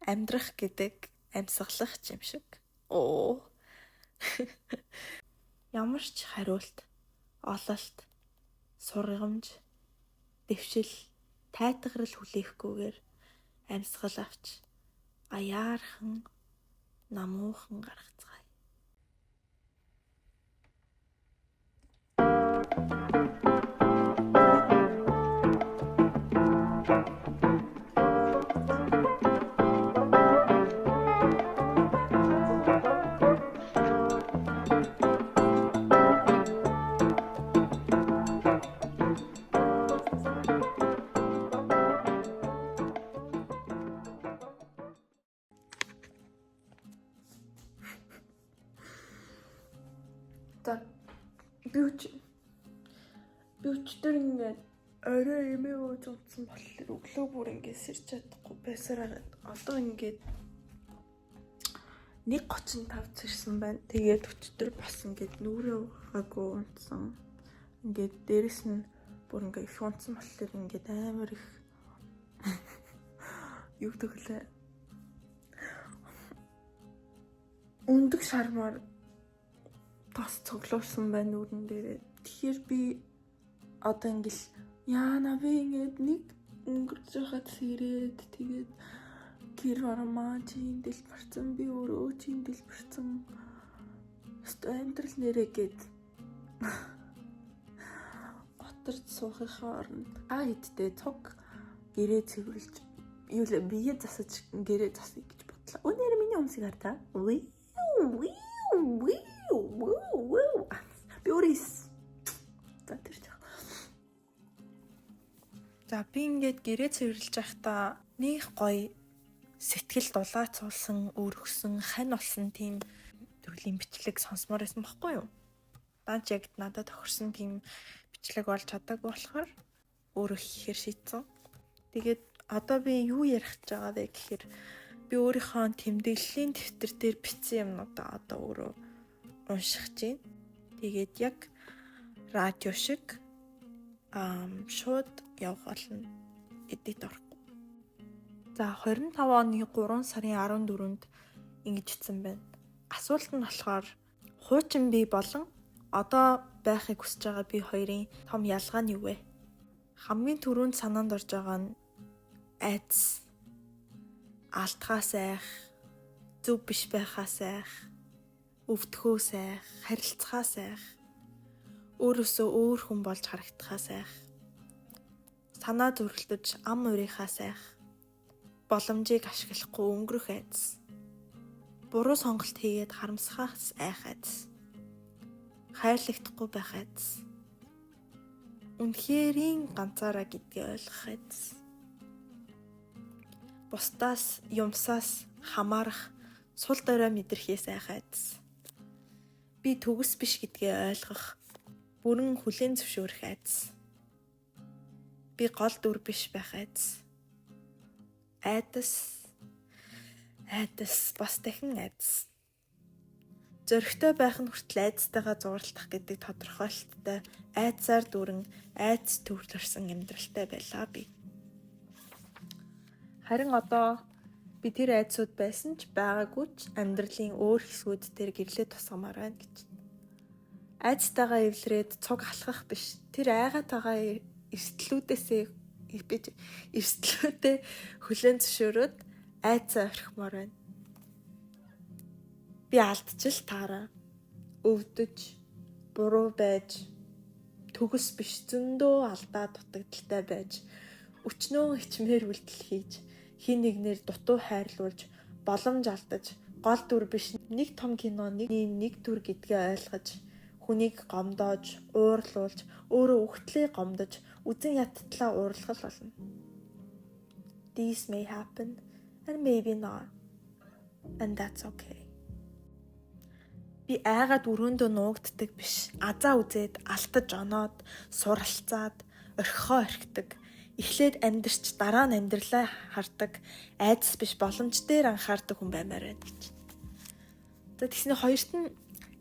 Амьдрах гэдэг амьсгалах юм шиг. Оо. Ямар ч хариулт, ололт, сургамж, дэвшил, тайтгарал хүлээхгүйгээр амьсгал авч аяархан намуухан гаргацгаая. Би өчтөр ингээд орой эмээ ууж унтсан болохоор өглөө бүр ингээд сэрч чадахгүй байсараа одоо ингээд 1:35 зэрсэн байна. Тэгээд өчтөр бас ингээд нүрээ угаагүй унтсан. Ингээд дээрэс нь бүр ингээд их унтсан болохоор ингээд амар их юу гэвэл өндөг шармаар тас цоглуулсан байна нүрэн дээрээ. Тэгэхээр би одоо ингээл яана би ингээд нэг өнгөрч байхад сэрээд тэгээд гэр ормаа чинь дэлбэрсэн би өөрөө чинь дэлбэрсэн амьдрал нэрээ гээд готарч суухынхаа оронд хэдтэй цуг гэрээ цэвэрлж юу л бие засаж гэрээ засъя гэж бодлоо. Өнөр миний өмсөг хартаа. Beauties. За би ингээд гэрээ цэвэрлж байхдаа нэг гоё сэтгэл дулаацуулсан, өргөсөн, хань болсон тийм төрлийн бичлэг сонсмоор байсан байхгүй юу? Даанч яг надад тохирсон тийм бичлэг олж чадаагүй болохоор өөрөө хийхээр шийдсэн. Тэгээд одоо би юу ярих гэж байгаа вэ гэхээр би өөрийнхөө тэмдэглэлийн дэвтэр дээр бичсэн юмнуудаа одоо өөрөө уншиж байна. Тэгээд яг радио шиг шууд явах болно. Эдит орохгүй. За 25 оны 3 сарын 14-нд ингэж хэлсэн байна. Асуулт нь болохоор хуучин бие болон одоо байхыг хүсэж байгаа бие хоёрын том ялгаа нь юу вэ? Хамгийн түрүүнд санаанд орж байгаа нь айдас, алдхаас айх, зөв биш байхаас айх, өвдөхөөс айх, харилцахаас айх, өөрөөсөө өөр хүн болж харагдахаас айх, санаа зөрөлдөж ам урийнхаас айх, боломжийг ашиглахгүй өнгөрөх айдас, буруу сонголт хийгээд харамсахаас айх айдас, хайрлагдахгүй байх айдас, үнэхэрийн ганцаараа гэдгийг ойлгох айдас, бусдаас юмсаас хамаарах сул дорой мэдрэхээс айх айдас, би төгс биш гэдгийг ойлгох бүрэн хүлээн зөвшөөрөх айдас, би гол дүр биш байх айдас, айдас бас дахин айдас. Зөрөгтэй байх нь хүртэл айдастайгаа зурлах гэдэг тодорхойлолттой айдсаар дүүрэн айдас төвлөрсөн амьдралтай байлаа би. Харин одоо би тэр айдсууд байсан ч байгаагүй ч амьдралын өөр хэсгүүд дээр гэрлээ тусгамаар байна гэж. Айдстайгаа эвлэрээд цуг халахах биш. Тэр айгаатайгаа эрсдлүүдээ хүлээн зөвшөөрөөд айдсаа орхимоор байна. Би алдчихл таараа, өвдөж, буруу байж, төгс биш зөндөө алдаа дутагдaltaй байж, өчнөө хичмээр үйлдэл хийж, хин нэгнэр дутуу хайрлуулж, боломж алдаж, гол дүр биш нэг том кино нэг дүр гэдгээ ойлгож, хүнийг гомдоож, уурлуулж, өөрөө өгтлээ гомдож, үзэн яттлаа уурлах болно. This may happen and maybe not. And that's okay. Би айгаад өрөөндөө нуугддаг биш. Азаа үзээд, алтаж оноод, суралцаад, орхихоо орхидаг. Эхлээд амьдрч дараа нь амьдралаа хардаг. Айдас биш боломж дээр анхаардаг хүн баймаар байна гэж. За тэгснэ хоёрт нь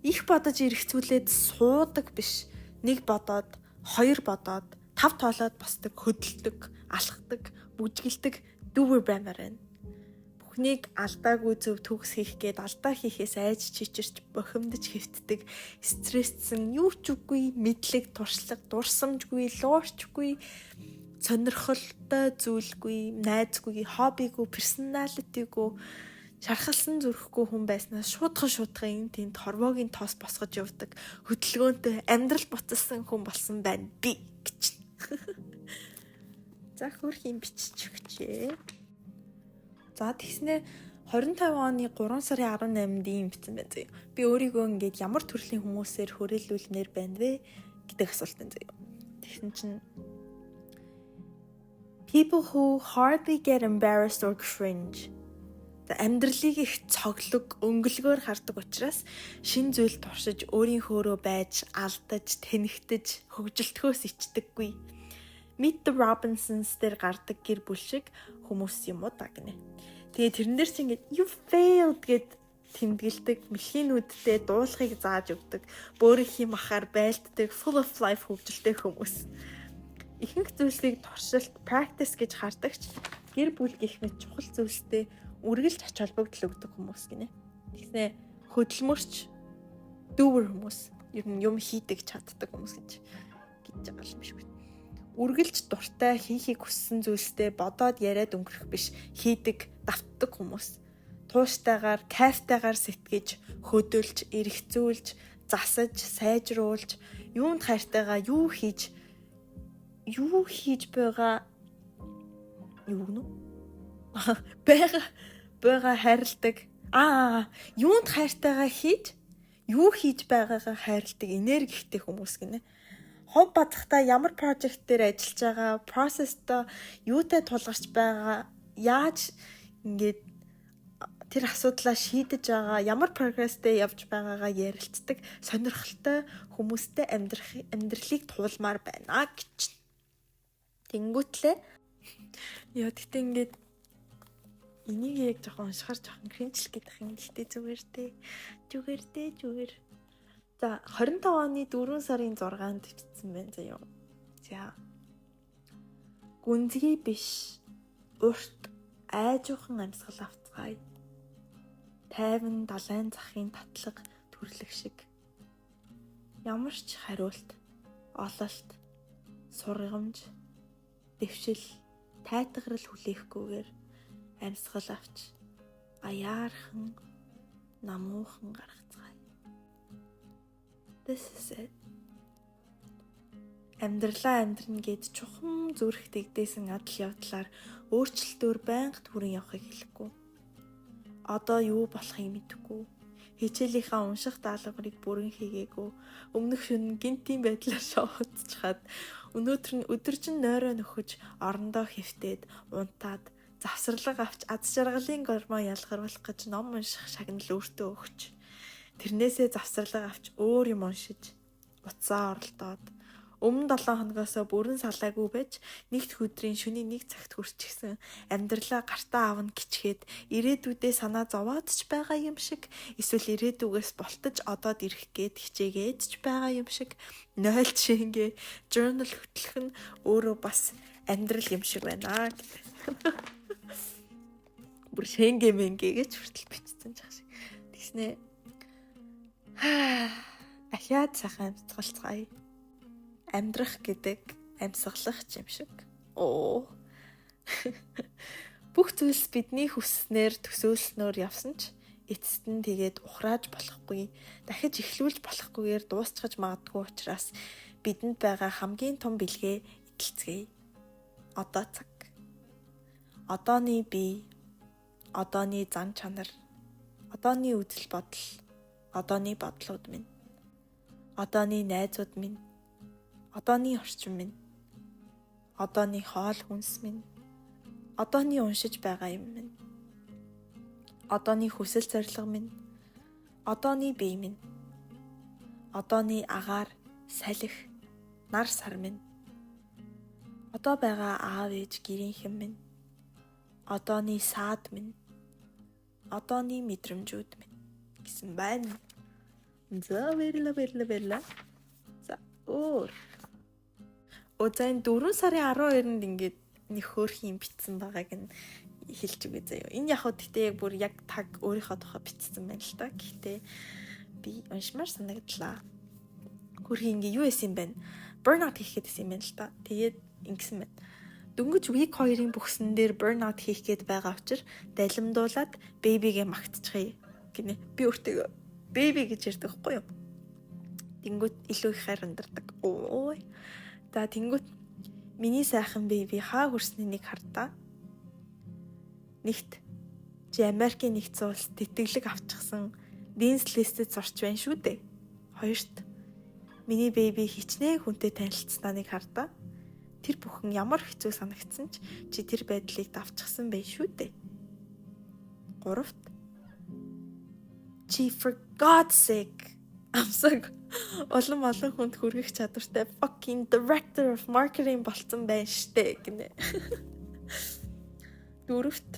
их бодож эргэцүүлээд суудаг биш. Нэг бодоод, хоёр бодоод, тав тоолоод босдог, хөдөлдөг, алхдаг, бүжгэлдэг дүүвэр баймаар байна. Бүхнийг алдаагүй зөв төгс хийх гээд алдаа хийхээс айж чичирч бохимдож хэвтдэг, стресссэн, юу ч үгүй, мэдлэг, туршлага, дурсамжгүй, луурчгүй, сонирхолтой зүйлгүй, найзгүй, хоббигүй, персоналитигүй, шархалсан зүрхгүй хүн байснаас шуудхан энэ тэнд хорвоогийн тоос босгож явдаг, хөдөлгөөнтэй амьдрал буцалсан хүн болсон байна би гэж. За хөрхийн бичиж өгчээ. За тэгснэ 25 оны 3 сарын 18-нд ийм бичсэн байна заяа. Би өөрийгөө ингээд ямар төрлийн хүмүүсээр хүрээлүүлнээр байна вэ гэдэг асуулт байна заяа. Тэгсэн чинь people who hardly get embarrassed or cringe. Амьдралыг их цоглог, өнгөлгөөр хардаг учраас шин зүйл туршиж өөрийнхөөрөө байж алдаж, тэнэгтэж, хөгжилтгөөс ичдэггүй. Meet the Robinsons дээр гардаг гэр бүл шиг хүмүүс юм уу та гинэ. Тэгээ тэрэн дээр чи ингээд you failed гэд тэмдэглэдэг, мэлхийнүүдтэй дуулахыг зааж өгдөг, бөөрийнхий махаар байлддаг, full of life хөгжилтэй хүмүүс. Ихэнх зүйлсийг туршилт, practice гэж хардагч гэр бүл гэх мэт чухал зүйлстэй үргэлж ач холбогдол өгдөг хүмүүс гинэ. Тэгснэ хөдөлмөрч doer хүмүүс, ер нь юм хийдэг чаддаг хүмүүс гэж байгаа юм шиг байна. Үргэлж дуртай хийхийг хүссэн зүйлстэй бодоод яриад өнгөрөх биш, хийдэг, давтдаг хүмүүс. Тууштайгаар, кайфтайгаар сэтгэж, хөдөлж, эргэцүүлж, засаж, сайжруулж, юунд хайртайгаа юу хийж байгаа юу гэнэ? Бага хайрладаг. Юунд хайртайгаа хийж, юу хийж байгаагаа хайрладаг энергитэй хүмүүс гинэ. Хов бадахтаа ямар project дээр ажиллаж байгаа, process-то юутай тулгарч байгаа, яаж ингээд тэр асуудлаа шийдэж байгаа, ямар прогресстэй явж байгаагаа ярилцдаг сонирхолтой хүмүүстэй амьдралыг туулмаар байна гэж. Тэнгүүтлээ яа тэгтээ ингээд энийг яг жоохон уншихаар жоохон кринжл гэдэг юм л дээ зүгээр. За 25 оны 4 сарын 6-нд бичсэн байна заяа. За. Гүнзгий биш. Урт айжуухан амьсгал авцгаая. Тайван далайн захын татлаг төрлөх шиг. Ямар ч хариулт, ололт, сургамж, дэвшил, тайтгарал хүлээхгүйгээр амьсгал авч аяархан намуухан гаргацгаая. This is it. Амьдралаа амьдрна гэд чухам зүрх дэгдээсэн адал явдлаар өөрчлөлтөөр байнга түрэн явахыг хэлэхгүй. Одоо юу болохыг мэдэхгүй. Хичээлийнхаа унших даалгаврыг бүрэн хийгээгүй. Өмнөх шөнө гинтийн байдлаар шоуцчихад өнөөдөр нь өдөржин нойроо нөхөж орондоо хэвтээд унтаад завсарлага авч аз жаргалын гормон ялгаруулах гэж ном унших шагнал өөртөө өгч тэрнээсээ завсарлага авч өөр юм уншиж утсаа оролдоод өмнө 7 хоногоос бүрэн салаагүй байж нэгд өдрийн шөнийн 1 цагт хүрчихсэн амьдралаа гартаа авна гिचгээд ирээдүйдээ санаа зовоод ч байгаа юм шиг эсвэл ирээдүгээс болтож одоод ирэх гээд хичээгээд ч байгаа юм шиг 0 шингээ journal хөтлөх нь өөрөө бас амьдрал юм шиг байна гэдэг. Бүр шэнгэ мэнгэ гэж хүртэл бичсэн жааш. Тэгснэ ахиад сайхан амьсгалцгаая. Амьдрах гэдэг амьсгалах юм шиг. Бүх зүйлс бидний хүсснээр төсөөлснөөр явсан ч эцэст нь тэгээд ухрааж болохгүй, дахиж эхлүүлж болохгүйгээр дуусчихж магадгүй учраас бидэнд байгаа хамгийн том бэлгээ эдэлцгээе. Одоо цаг. Одооны бие, одооны зан чанар, одооны үзэл бодол, одооны бодлууд минь, одооны найзууд минь, одооны орчин минь, одооны хоол хүнс минь, одооны уншиж байгаа юм минь, одооны хүсэл зорилго минь, одооны бие минь, одооны агаар, салхи, нар сар минь, одоо байгаа аав ээж гэрийнхэн минь, одооны саад минь, одооны мэдрэмжүүд минь гэсэн байна. За баярлалаа. За за энэ 4 сарын 12-нд ингээд нэг хөөрхөн битсэн байгааг нь хэлж үгүй заяа. Энэ яг хөө гэхдээ яг бүр яг таг өөрийнхөө тухай бичсэн байна л та. Гэхдээ би уншмаар санагдлаа. Хөрхи ингээ юу эс юм бэ? Burnout хийх гээд байсан юм байна л та. Тэгээд ингэсэн байна. Дөнгөж week 2-ын бүхсэн дээр burnout хийх гээд байгаа учраас далимдуулаад baby-гээ магтчихъя гинэ. Би өөртөө baby гэж ярьдаг хгүй юу? Тэнгүүт илүү их харандардаг. Ой. За тэнгүүт миний сайхан baby хаа хүрсний нэг хардаа. Нэгт чи Америкийн нэгдсэн улс тэтгэлэг авчихсан Dean's List-д сурч байна шүү дээ. Хоёрт миний baby хичнээн хүнтэй танилцсанаа нэг хардаа. Тэр бүхэн ямар хэцүү санагдсан чи тэр байдлыг давчихсан байх шүү дээ. Гуравт чи for God's sake амсаг олон хүнд хүргэх чадвартай fucking director of marketing болцсон байна штэ гинэ. Дөрөвт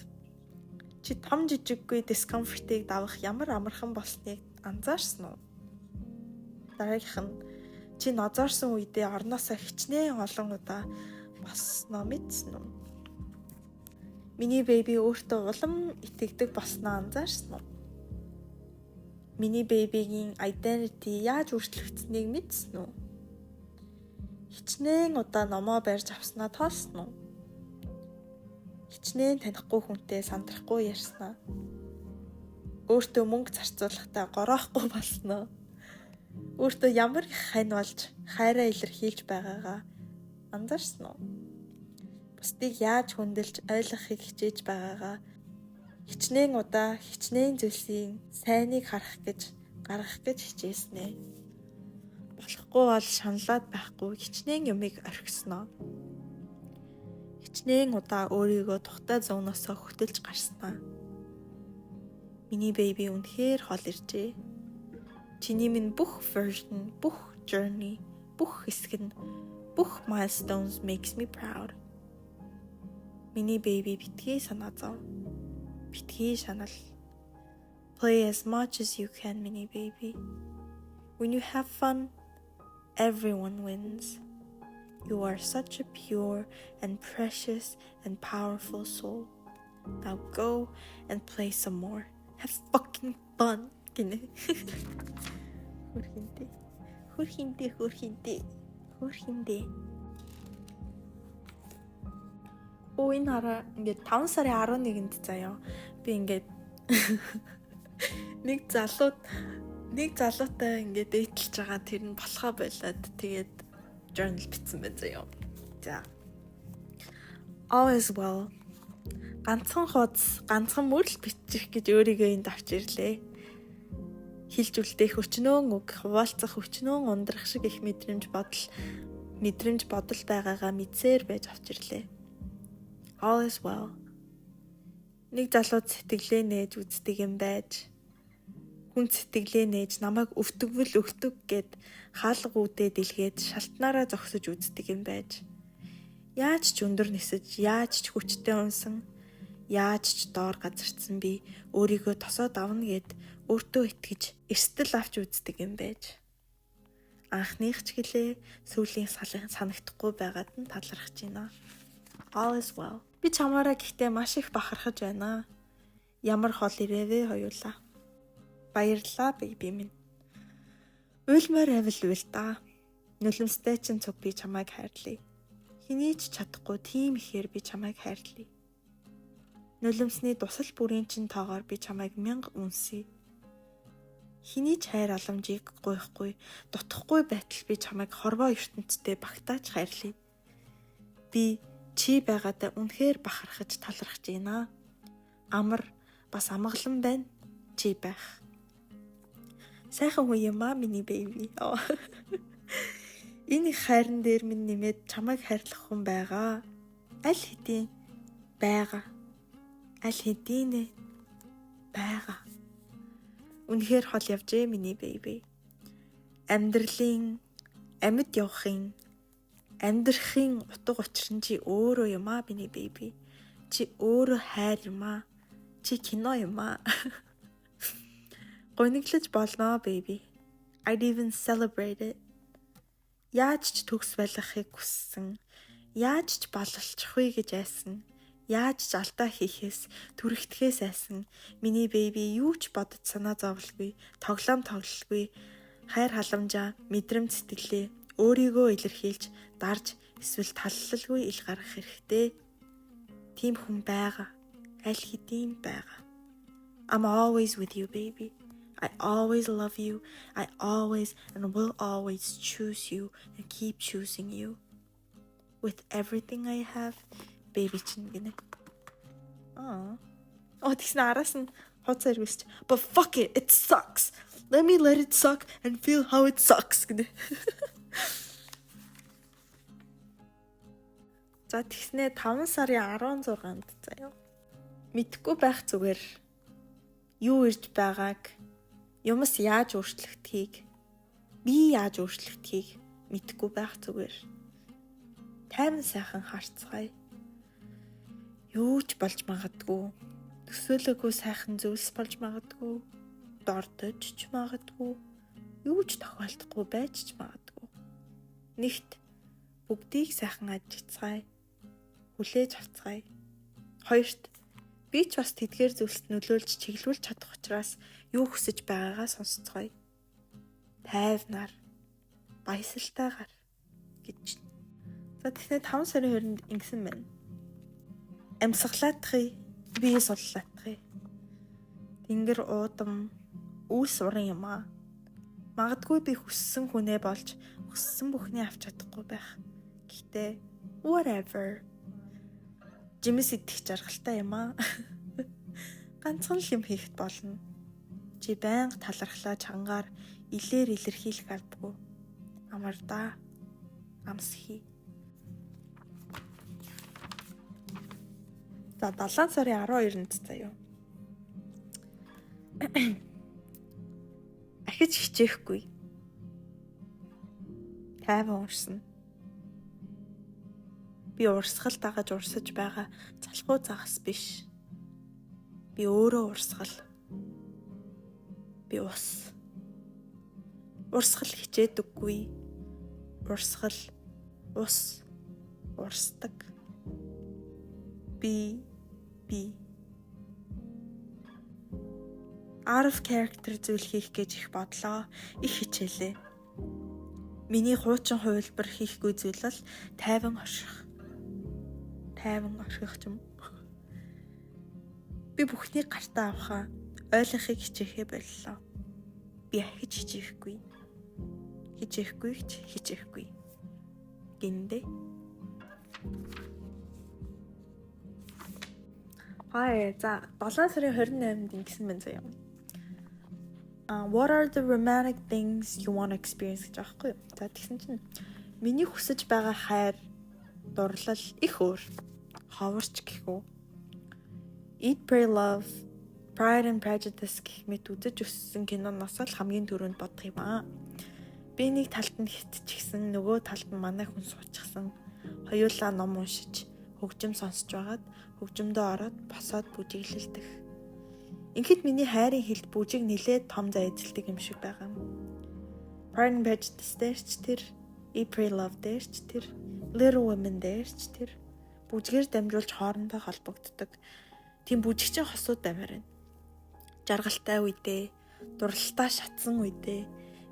чи том жижиггүй discomfort-ыг давах ямар амархан болсныг анзаарсан уу? Дараагийнх нь чи нозоорсон үедээ орноосоо хичнээн олон удаа босноо мэдсэн үү? Миний baby өөртөө улам итгэдэг болсноо анзаарсан уу? Миний baby-гийн identity яаж өөрчлөгдсөнийг мэдсэн үү? Хичнээн удаа номоо барьж авснаа тоолсон уу? Хичнээн танихгүй хүнтэй сандрахгүй ярьснаа? Өөртөө мөнгө зарцуулахдаа гороохгүй болсноо? Өөртөө ямар их хань болж хайраа илэрхийлж байгаагаа анзаарсан уу? Бусдыг яаж хүндэлж ойлгохыг хичээж байгаагаа хичнээн удаа хичнээн зүйлсийн сайныг гаргах гэж хичээснэ. Болохгүй бол шаналаад байхгүй хичнээн юмыг орхисноо. Хичнээн удаа өөрийгөө тухтай зуунаасаа хөтөлж гарснаа. Миний baby үнэхээр хол иржээ. Чиний минь бүх version, бүх journey, бүх хэсэг нь, бүх milestones makes me proud. Миний baby битгий санаа зов. Битгий шанал. Play as much as you can, mini baby. When you have fun, everyone wins. You are such a pure and precious and powerful soul. Now go and play some more. Have fucking fun. Хөрхинтэй. Оо энэ хараа ингээд 5 сарын 11-нд заяа. Би ингээд нэг залуутай ингээд дээдлж байгаа тэр нь болохоо болоод тэгээд journal бичсэн байна заяа. За. All is well. Ганцхан мөрөл бичих гэж өөрийгөө энд авч ирлээ. Хилж үлдээх өчнөөн үг, хуваалцах өчнөөн ундрах шиг их мэдрэмж бодол байгаагаа мэдсээр байж авч ирлээ. All is well. Нэг залууд сэтгэлээ нээж үздэг юм байж, хүн сэтгэлээ нээж намайг өвтгвөл гэд хаалга үдээ дэлгээд шалтнаараа зогсож үздэг юм байж. Яаж ч өндөр нисэж, яаж ч хүчтэй унсан, яаж ч доор газарцсан би өөрийгөө тосоод авна гэд өөртөө итгэж эрсдэл авч үздэг юм байж. Анхных ч гэлээ сүүлийн санагдахгүй байгаад нь талархаж байна. All is well. Би чамаараа гэхдээ маш их бахархаж байна. Ямар хол ирээвэ хоёулаа. Баярлалаа baby минь. Уйлмаар авил та. Нулимстай чинь цуг би чамайг хайрлая. Хэний ч чадахгүй тийм ихээр би чамайг хайрлая. Нулимсны дусал бүрийн чинь тоогоор би чамайг 1000 үнсэе. Хэний ч хайр аламжийг гуйхгүй, дутхгүй байтал би чамайг хорвоо ертөнцтэй багтааж хайрлая. Би чи байгаадаа үнэхээр бахархаж талархаж байна. Амар бас амгалан байна чи байх. Сайхан үе юм аа миний baby. Энэ хайран дээр минь нэмээд чамайг хайрлах хүн байгаа. Аль хэдийн байгаа. Аль хэдийн байгаа. Үнэхээр хол явжээ миний baby. Амьдралын амьд явахын амьдрахын утга учир нь чи өөрөө юм аа миний baby. Чи өөрөө хайр юм аа. Чи кино юм аа. Гониглож болноо baby. I'd even celebrate it. Яаж ч төгс байлгахыг хүссэн. Яаж ч бололцохгүй гэж айсан. Яаж ч алдаа хийхээс түрэгдэхээс айсан миний бэби юу ч бодож санаа зовлгүй, тоглолгүй, хайр халамжаа, мэдрэмж сэтгэлээ өөрийгөө илэрхийлж, дарж эсвэл таллалгүй ил гаргах хэрэгтэй. Тийм хүн байгаа. Аль хэдийн байгаа. I'm always with you, baby. I always love you. I always and will always choose you and keep choosing you. With everything I have, baby чинь гинэ. Тэгсэн араас нь хоцоо ирвэсч. But fuck it, it sucks. Let me let it suck and feel how it sucks гинэ. За тэгснээ 5 сарын 16-нд заяа. Мэдхгүй байх зүгээр. Юу ирж байгааг, юмс яаж өөрчлөгдөхийг, би яаж өөрчлөгдөхийг мэдхгүй байх зүгээр. Тайван сайхан харцгаая. Юу ч болж магадгүй. Төсөөлөөгүй сайхан зүйлс болж магадгүй. Дордож ч магадгүй. Юу ч тохиолдохгүй байж ч магадгүй. Нэгт бүгдийг сайхан ажицгаая. Хүлээж авцгаая. Хоёрт би ч бас тэдгээр зүйлсд нөлөөлж чиглүүлж чадах учраас юу хүсэж байгаагаа сонсцгоё. Тайвнаар, баясалтайгаар гэж. За тэгэхээр 5 сарын 20-нд ингэсэн байна. Амьсгалаатхыг, бие суллаатхыг. Тэнгэр уудам, үүс уран юм аа. Магадгүй би хүссэн хүнээ болж хүссэн бүхний авч чадахгүй байх. Гэхдээ whatever. Жимс идэх жаргалтай юм аа. Ганцхан л юм хийхэд болно. Чи байнга талархлаа чангаар илээр илэрхийлэх албагүй. Амардаа. Амсхий. За 7 сарын 12-нд заяа. Ахиж хичээхгүй. Тайван уншсан. Би урсгал дагаж урсаж байгаа залхуу загас биш. Би өөрөө урсгал. Би ус. Урсгал хичээдэггүй. Урсгал ус урсдаг. Би out of character зүйл хийх гэж их бодлоо. Их хичээлээ. Миний хуучин хувилбар хийхгүй зүйл бол тайван орших. Тайван орших юм. Би бүхнийг гартаа авахаа ойлгохыг хичээхээ боллоо. Би ахиж хичээхгүй. Хичээхгүй. Гиндэ. За 7 сарын 28-нд ингэсэн байна заяа. What are the romantic things you want to experience гэж аахгүй юу? За тэгсэн чинь миний хүсэж байгаа хайр, дурлал их өөр. Ховорч гэхүү. Eat, Pray, Love, Pride and Prejudice гэх мэт үзэж өссөн киноноос л хамгийн түрүүнд бодох юм аа. Би нэг талд нь хитчихсэн, нөгөө талд нь манай хүн суучихсан. Хоёулаа ном уншиж, хөгжим сонсож байгаад хөгжимдөө ороод босоод бүжиглэлдэх. Ингээд миний хайрын хэлд бүжиг нилээд том зай эзэлдэг юм шиг байгаа. Pride and Prejudice дээр ч тэр, Eat, Pray, Love дээр ч тэр, Little Women дээр ч тэр бүжгээр дамжуулж хоорондоо холбогддог. Тийм бүжигчин хосууд амир байна. Жаргалтай үедээ, дурлалтаа шатсан үедээ,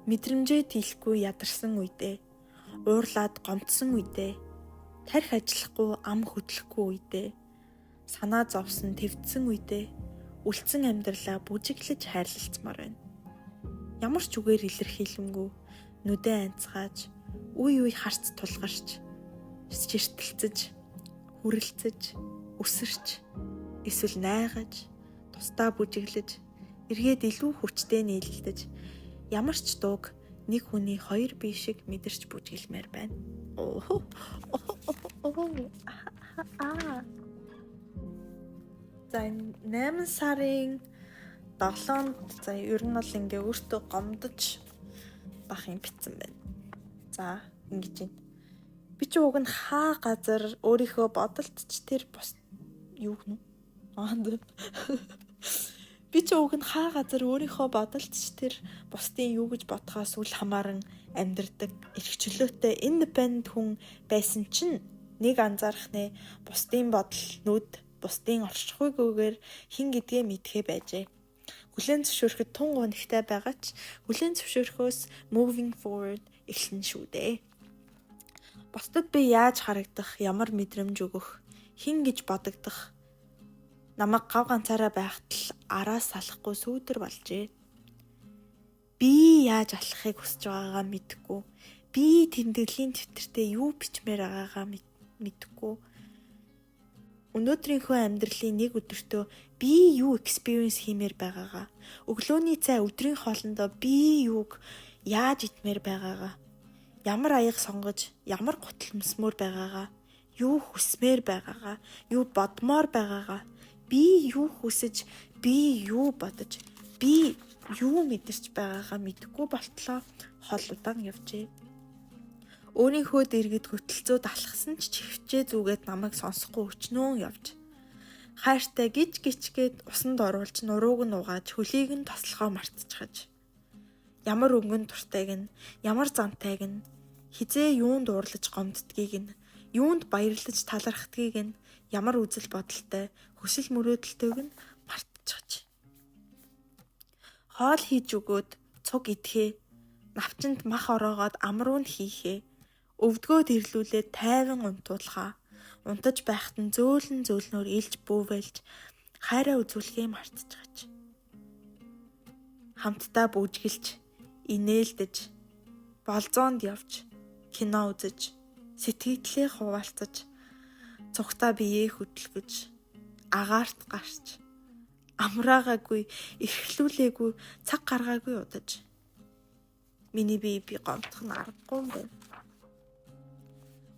мэдрэмжээ тийхгүй ядарсан үедээ, уурлаад гомдсон үедээ, тарих ажиллахгүй ам хөдлөхгүй үедээ, санаа зовсон твдсэн үедээ, үлдсэн амьдралаа бүжиглэж хайрлалцмаар байна. Ямар ч үгээр илэрхийлэмгүй, нүдээ анцгааж, үе харц тулгарч, ширтэлцэж, хүрэлцэж, өсөрч, эсвэл найгаж, тусдаа бүжиглэж, эргээд илүү хүчтэй нийлэлдэж, ямар ч дууг нэг хүний хоёр бие шиг мэдэрч бүжиглэмээр байна. За 8 сарын 7-нд за ер нь бол ингээ өөртөө гомдож бах юм битсэн байна. За ингэж байна. Би ч уг нь хаа газар өөрийнхөө бодолт ч тэр бос юу гэнэ? Би ч уг нь хаа газар өөрийнхөө бодолт ч тэр бусдын юу гэж бодхоос үл хамааран амьдрдаг эрх чөлөөтэй independent хүн байсан чинь нэг анзаарах нэ бусдын бодол нүд бусдын оршихуйгүйгээр хин гэдгээ мэдхээ байжээ. Хүлээн зөвшөөрөхөд тун гонхтой байгаа ч хүлээн зөвшөөрөхөөс moving forward эхэлнэ шүү дээ. Бусдад би яаж харагдах, ямар мэдрэмж өгөх, хин гэж бодогдох намайг гав ганцаараа байхад л араас салахгүй сүүдэр болжээ. Би яаж алхахыг хүсэж байгаагаа мэдэхгүй. Би тэмдэглэлийн дэвтэртээ юу бичмээр байгаагаа мэдэхгүй. Өнөөдрийнхөө амьдралын нэг өдөртөө би юу experience хиймээр байгаагаа, өглөөний цай өдрийн хоолндоо би юуг яаж идмээр байгаагаа, ямар аяга сонгож, ямар гутлмсмөр байгаагаа, юу хүсмээр байгаагаа, юу бодмоор байгаагаа, би юу хүсэж, би юу бодож, би юу мэдэрч байгаагаа мэдэхгүй болтлоо хол удаан явжээ. Өөрийнхөө дэргэд хөтөлцөөд алхсан ч чивчээ зүгээд намайг сонсохгүй өчнөө явж. Хайртай гिच гिचгээд усанд оруулж нурууг нь угааж хөлийг нь тослохоо мартчихаж. Ямар өнгөн туртайг нь, ямар зантайг нь, хизээ юунд уурлаж гомддгийг нь, юунд баярлаж талархдгийг нь, ямар үзэл бодолтой, хүсэл мөрөөдөлтөйг нь мартчихаж. Хоол хийж өгөөд цуг идэхээ, навчинд мах ороогоод амруу нь хийхээ, өвдгөөд ирлүүлээд тайван унтуулхаа, унтаж байхад нь зөөлнөөр илж бүүвэлж хайраа үзүүлэхээ мартчихаж. Хамтдаа бүжгэлж, инээлдэж, болзоонд явж, кино үзэж, сэтгэлдээ хуваалцаж, цугтаа биеэ хөдөлгөж, агаарт гарч, амраагаагүй, эрхлүүлээгүй, цаг гаргаагүй удаж. Миний би гомдох нь аргагүй юм байна.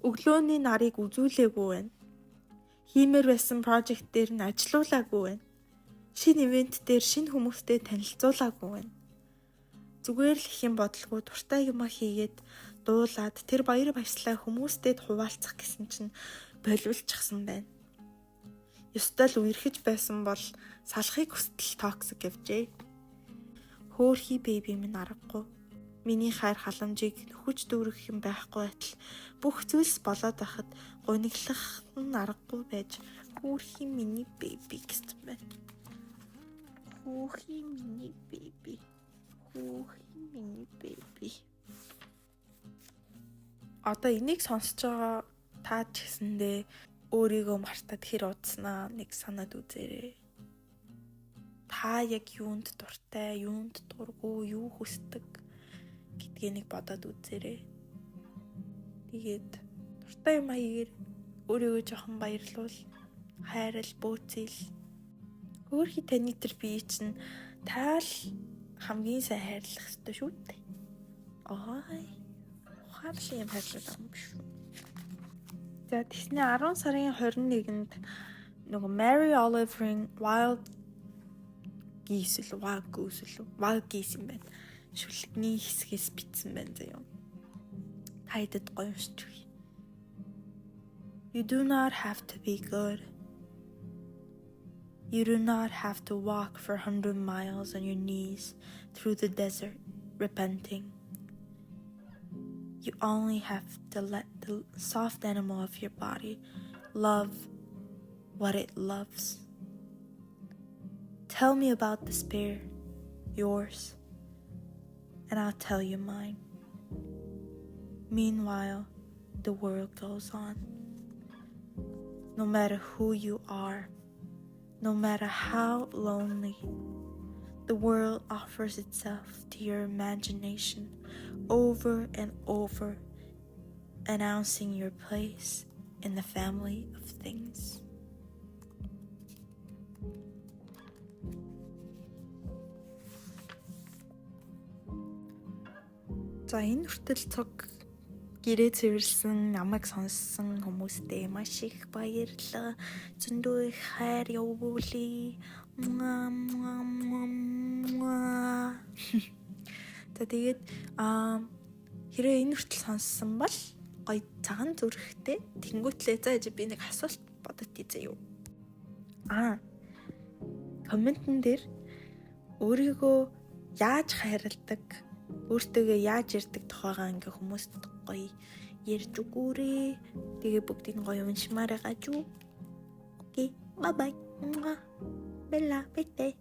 Өглөөний нарыг үзүүлээгүй байна. Хиймээр байсан project дээр нь ажилуулаагүй байна. Шинэ ивент дээр шинэ хүмүүстэй танилцуулаагүй байна. Зүгээр л их юм бодлого дуртай юм хийгээд дуулаад тэр баяр баясгалаа хүмүүстэд хуваалцах гэсэн чинь боловлчихсан байна. Ёстой л үерхэж байсан бол салахыг хүстэл токсик явжээ. Хөөхий бэби минь аргагүй. Миний хайр халамжийг нөхөж дүүргэх юм байхгүй байтал бүх зүйлс болоод байхад гониглах нь аргагүй байж хөөхий миний бэби гэсэн байна. Хөөхий миний бэби. Хөөхий миний бэби. Одоо энийг сонсож байгаа та ч гэсэндээ өөрийгөө мартаад хэр удснаа нэг санаад үзээрэй. Та яг юунд дуртай, юунд дургүй, юу хүсдэг гэдгийг нэг бодоод үзээрэй. Тэгээд дуртай юм аягаар өөрийгөө жоохон баярлуул, хайрал, бөөцөл. Хөөхий таны тэр бие чинь таал хамгийн сайн хайрлах ёстой шүү дээ. Ухаарлын юм хайрлал юм шүү. За тэгснэ 10 сарын 21-нд нөгөө Mary Oliver-ийн Wild Geese юм байна. Шүлгний хэсгээс бичсэн байна заяа. Тайдад гоё уншиж үгүй. You do not have to be good. You do not have to walk for 100 miles on your knees through the desert, repenting. You only have to let the soft animal of your body love what it loves. Tell me about despair, yours, and I'll tell you mine. Meanwhile, the world goes on. No matter who you are, no matter how lonely, the world offers itself to your imagination over and over, announcing your place in the family of things. За энэ хүртэл цог гэрээ цэвэрлсэн, намайг сонссон хүмүүстээ маш их баярлалаа. Зөндөө их хайр явуулъя. За тэгээд хэрэг энэ хүртэл сонссон бол гоё цагаан зүрхтэй тэнгуүтлээ зааж би нэг асуулт бодод тийзээ юу. Комментэн дээр өөрийгөө яаж хайрладаг, өөртөөгөө яаж ярьдаг тухайгаа ингээ хүмүүст гоё ярьж өгөөрэй. Тэгээ бүгдийг гоё уншмаар байгаа ч юу. Окей. Bye bye. Белла, битээ.